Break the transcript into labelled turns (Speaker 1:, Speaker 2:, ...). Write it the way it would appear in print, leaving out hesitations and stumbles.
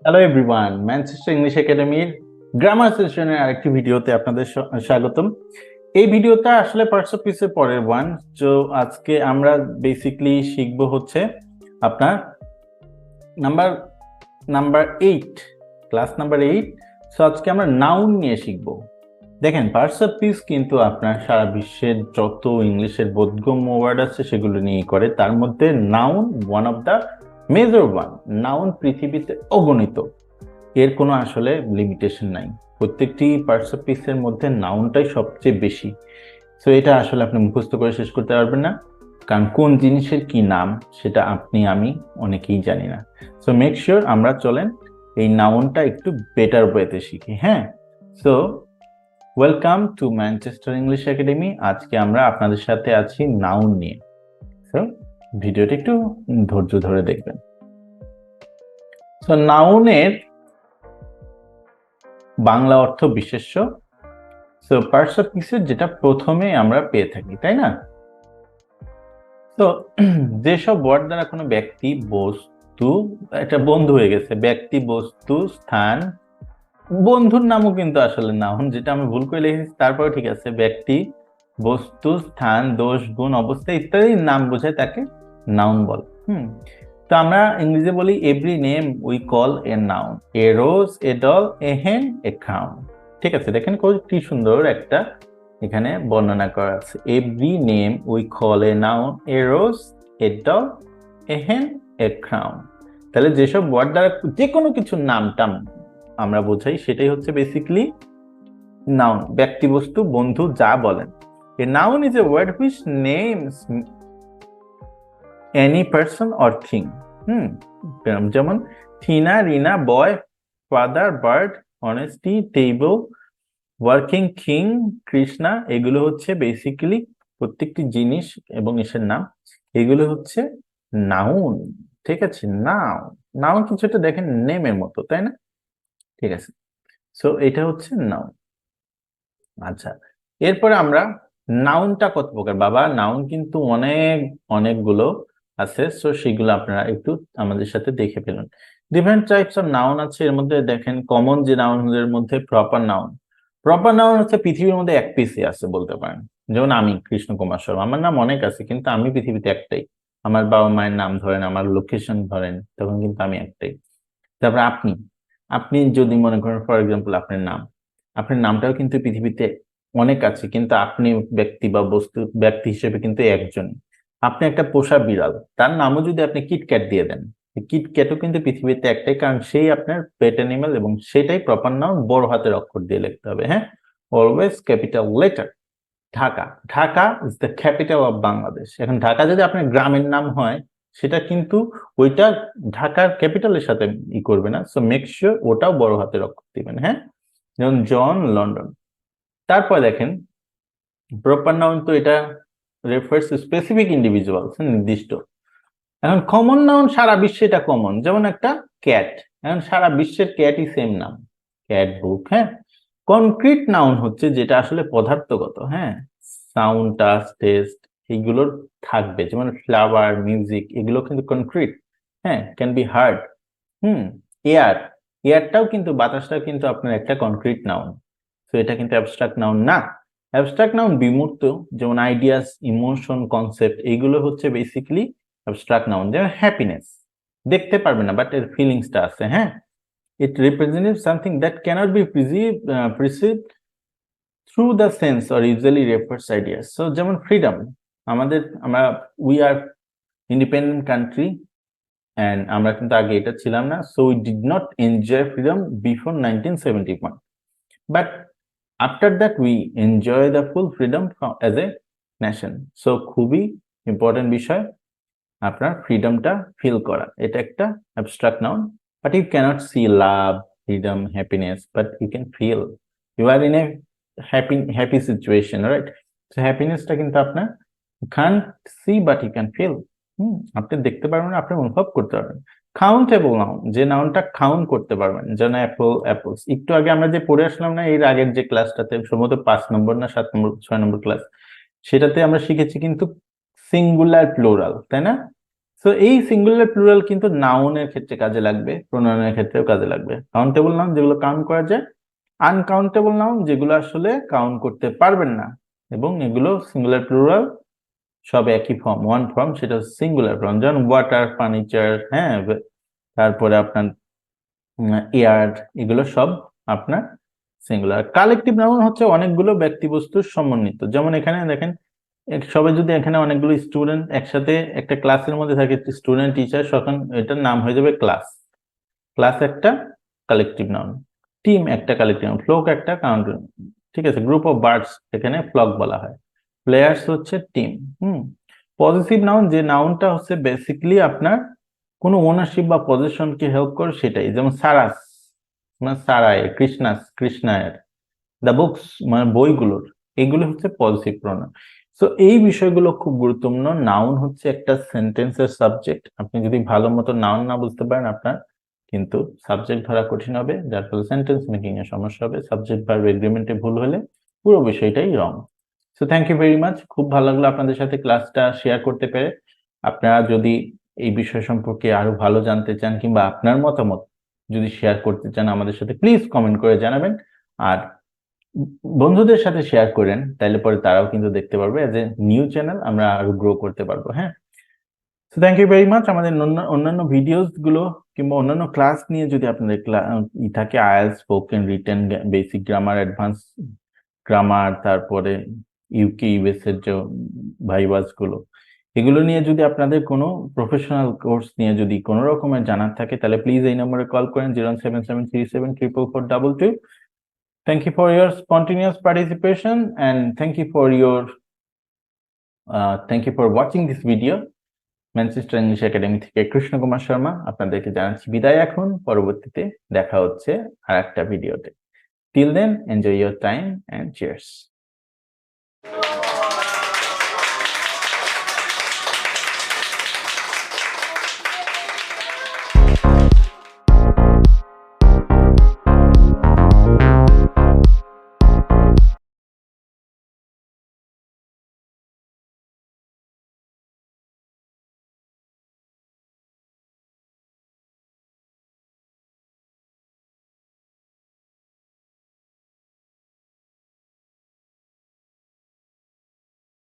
Speaker 1: Hello everyone, Manchester English একাডেমির grammar সেশনের আরেকটি ভিডিওতে আপনাদের স্বাগতম। এই ভিডিওটা আসলে পার্টস অফ পিসের পরের ওয়ান। তো আজকে আমরা বেসিক্যালি শিখব হচ্ছে আপনার number number 8, class number 8। So আজকে আমরা নাউন নিয়ে শিখব। দেখেন, পার্টস অফ পিস কিন্তু আপনার সারা বিশ্বের যত ইংলিশের বোধগম্য ওয়ার্ড আছে সেগুলো নিয়ে করে। তার মধ্যে noun one of the major one. Noun পৃথিবীতে অগণিত, এর কোনো আসলে লিমিটেশন নাই। প্রত্যেকটি পার্টস অফ পিসের মধ্যে নাউনটাই সবচেয়ে বেশি। সো এটা আসলে আপনি মুখস্থ করে শেষ করতে পারবেন না, কারণ কোন জিনিসের কি নাম সেটা আপনি আমি অনেকেই জানি না। সো মেক শিওর আমরা চলেন এই নাউনটা একটু বেটার ওয়েতে শিখি। হ্যাঁ, so welcome to Manchester English academy. আজকে আমরা আপনাদের সাথে আছি নাউন নিয়ে। সো ভিডিওটি একটু ধৈর্য ধরে দেখবেন। সো নাউনের বাংলা অর্থ বিশেষ্য। সো পার্টস অফ স্পিচের যেটা প্রথমে আমরা পেয়ে থাকি, তাই না? তো যেসব ওয়ার্ড দ্বারা কোনো ব্যক্তি, বস্তু, এটা বন্ধু হয়ে গেছে, ব্যক্তি, বস্তু, স্থান, বন্ধুর নামও কিন্তু আসলে নাউন, যেটা আমি ভুল করে লিখেছি, তারপরে ঠিক আছে। ব্যক্তি, বস্তু, স্থান, দোষ, গুণ, অবস্থা ইত্যাদি নাম বোঝায় তাকে নাউন বলে। তো আমরা ইংরেজিতে বলি every name we call a noun, a rose, a doll, a hen, a crown. ঠিক আছে, দেখেন কি সুন্দর একটা এখানে বর্ণনা করা আছে। Every name we call a noun, a rose, a doll, a hen, a crown. তাহলে যেসব ওয়ার্ড দ্বারা যে কোনো কিছুর নামটা আমরা বোঝাই সেটাই হচ্ছে বেসিক্যালি নাউন। ব্যক্তি, বস্তু, বন্ধু যা বলেন। A noun is a word which names any person or thing. যেমন Tina, Rina, boy, father, bird, honesty, table, working, king, Krishna, এগুলো হচ্ছে বেসিক্যালি প্রত্যেকটি জিনিস এবং এসের নাম। এগুলো হচ্ছে নাউন। ঠিক আছে, নাউন। নাউন কিছুটা দেখেন নেমের মতো, তাই না? ঠিক আছে, সো এটা হচ্ছে নাউন। আচ্ছা, এরপরে আমরা নাউনটা কত প্রকার বাবা? নাউন কিন্তু অনেকগুলো আছে। সো সেগুলো আপনারা একটু আমাদের সাথে দেখে ফেলুন। ডিফারেন্ট টাইপস অফ নাউন আছে। এর মধ্যে দেখেন কমন যে নাউনগুলোর মধ্যে প্রপার নাউন। প্রপার নাউন হচ্ছে পৃথিবীর মধ্যে এক পিসই আছে বলতে পারেন। যেমন আমি কৃষ্ণ কুমার শর্মা, আমার নাম অনেক আছে কিন্তু আমি পৃথিবীতে একটাই। আমার বাবা মায়ের নাম ধরেন, আমার লোকেশন ধরেন, তখন কিন্তু আমি একটাই। তারপরে আপনি, আপনি যদি মনে করেন ফর এক্সাম্পল আপনার নামটাও কিন্তু পৃথিবীতে অনেক আছে, কিন্তু আপনি ব্যক্তি বা বস্তু, ব্যক্তি হিসেবে কিন্তু একজন। আপনি একটা পোষা বিড়াল, তার নামও যদি আপনি কিটক্যাট দিয়ে দেন, কিটক্যাটও কিন্তু পৃথিবীতে একটাই, কারণ সেই আপনার পেট অ্যানিমাল এবং সেটাই প্রপার নাউন। বড় হাতের অক্ষর দিয়ে লিখতে হবে, হ্যাঁ, always capital letter. Dhaka, Dhaka is the capital of Bangladesh. এখন ঢাকা যদি আপনার গ্রামের নাম হয়, সেটা কিন্তু ওইটা ঢাকার ক্যাপিটালের সাথে করবে না। সো মেক শিওর ওটাও বড় হাতের অক্ষর দিবেন, হ্যাঁ। যেমন জন, লন্ডন। তারপর দেখেন প্রপার নাউন, তো এটা রেফার্স টু স্পেসিফিক ইন্ডিভিজুয়ালস, নির্দিষ্ট। এখন কমন নাউন, সারা বিশ্বে এটা কমন, যেমন একটা ক্যাট। এখন সারা বিশ্বের ক্যাটই সেম নাম, ক্যাট, বুক, হ্যাঁ। কনক্রিট নাউন হচ্ছে যেটা আসলে পদার্থগত, হ্যাঁ। সাউন্ড, টাচ, টেস্ট এইগুলোর থাকবে, যেমন ফ্লাওয়ার, মিউজিক, এগুলো কিন্তু কনক্রিট, হ্যাঁ, can be hard. Hmm air, এয়ারটাও কিন্তু, বাতাসটাও কিন্তু আপনার একটা কনক্রিট নাউন। তো এটা কিন্তু অ্যাবস্ট্রাক্ট নাউন না। অ্যাবস্ট্রাক্ট নাউন বিমূর্ত, যেমন আইডিয়াস, ইমোশন, কনসেপ্ট, এইগুলো হচ্ছে বেসিক্যালি অ্যাবস্ট্রাক্ট নাউন। যেমন হ্যাপিনেস, দেখতে পারবে না বাট এর ফিলিংসটা আছে, হ্যাঁ। It represents something that cannot be perceived through the sense or usually refers ideas. So যেমন freedom, আমরা we are independent country and আমরা কিন্তু আগে এটা ছিলাম না, so we did not enjoy freedom before 1971, but after that we enjoy the full freedom as a nation. So খুবই important বিষয় আপনার ফ্রিডমটা ফিল করা, এটা একটা abstract noun. But you can't see love, freedom, happiness, but you can feel you are in a happy situation, right? So হ্যাপিনেসটা কিন্তু আপনার can't see but you can feel. আপনি দেখতে পারবেন না, আপনি অনুভব করতে পারবেন। কাউন্টেবল নাউন, যে নাউনটা কাউন্ট করতে পারবেন, যেন অ্যাপল, অ্যাপলস। একটু আগে আমরা যে পড়ে আসলাম না, এর আগের যে ক্লাসটাতে, সম্ভবত 5 নম্বর না 7 নম্বর, 6 নম্বর ক্লাস, সেটাতে আমরা শিখেছি কিন্তু সিঙ্গুলার, প্লুরাল, তাই না? সো এই সিঙ্গুলার প্লুরাল কিন্তু নাউনের ক্ষেত্রে কাজে লাগবে, প্রোনাউনের ক্ষেত্রেও কাজে লাগবে। কাউন্টেবল নাউন যেগুলো কাউন্ট করা যায়, আনকাউন্টেবল নাউন যেগুলো আসলে কাউন্ট করতে পারবেন না, এবং এগুলো সিঙ্গুলার প্লুরাল সব একই ফর্ম, ওয়ান ফর্ম, সেটা সিঙ্গুলার ফর্ম। যেমন ওয়াটার, ফার্নিচার, হ্যাঁ, তারপরে আপনার এয়ার, এগুলো সব আপনার সিঙ্গুলার। কালেকটিভ নাউন হচ্ছে অনেকগুলো ব্যক্তিবস্তুর সমন্বিত। যেমন এখানে দেখেন, সবাই যদি এখানে অনেকগুলো স্টুডেন্ট একসাথে একটা ক্লাসের মধ্যে থাকে, স্টুডেন্ট, টিচার, তখন এটার নাম হয়ে যাবে ক্লাস। ক্লাস একটা কালেকটিভ নাউন, টিম একটা কালেকটিভ নাউন, ফ্লোক একটা কাউন্ট, ঠিক আছে, গ্রুপ অফ বার্ডস এখানে ফ্লক বলা হয়, প্লেয়ার্স হচ্ছে টিম। পজিটিভ নাউন যে নাউনটা হচ্ছে বেসিক্যালি আপনার কোনো ওনারশিপ বা পজিশনকে হেল্প করে, সেটাই। যেমন সারাস মানে সারায়, কৃষ্ণাস কৃষ্ণায়ের, দ্য বুকস মানে বইগুলোর, এগুলো হচ্ছে পজিটিভ প্রোনাউন। সো এই বিষয়গুলো খুব গুরুত্বপূর্ণ। নাউন হচ্ছে একটা সেন্টেন্সের সাবজেক্ট। আপনি যদি ভালো মতো নাউন না বুঝতে পারেন, আপনার কিন্তু সাবজেক্ট ধরা কঠিন হবে, যার ফলে সেন্টেন্স মেকিং এ সমস্যা হবে। সাবজেক্ট ভার্ব এগ্রিমেন্টে ভুল হলে পুরো বিষয়টাই wrong. So thank you very much. খুব ভালো লাগলো আপনাদের সাথে ক্লাসটা শেয়ার করতে পেরে। আপনারা যদি এই বিষয় সম্পর্কে আরো ভালো জানতে চান, কিংবা আপনার মতামত যদি শেয়ার করতে চান আমাদের সাথে, প্লিজ কমেন্ট করে জানাবেন। আর বন্ধুদের সাথে শেয়ার করেন, তাইলে পরে তারাও কিন্তু দেখতে পারবে। এজ এ নিউ চ্যানেল আমরা আরো গ্রো করতে পারবো। হ্যাঁ, so thank you very much. আমাদের অন্যান্য ভিডিওস গুলো কিংবা অন্যান্য ক্লাস নিয়ে যদি আপনাদের থাকে, IELTS, spoken, written, basic grammar, advance grammar, তারপরে ইউকে ইউএস এর যে ভাইভাস গুলো, এগুলো নিয়ে যদি আপনাদের কোনো প্রফেশনাল কোর্স নিয়ে যদি কোনো রকমের জানার থাকে, তাহলে প্লিজ এই নম্বরে কল করেন, 07737442222। Thank you for your spontaneous participation, and thank you for watching this video. Manchester English academy থেকে কৃষ্ণ কুমার শর্মা আপনাদেরকে জানাচ্ছি বিদায়। এখন পরবর্তীতে দেখা হচ্ছে আর একটা ভিডিওতে। Till then, enjoy your time and cheers.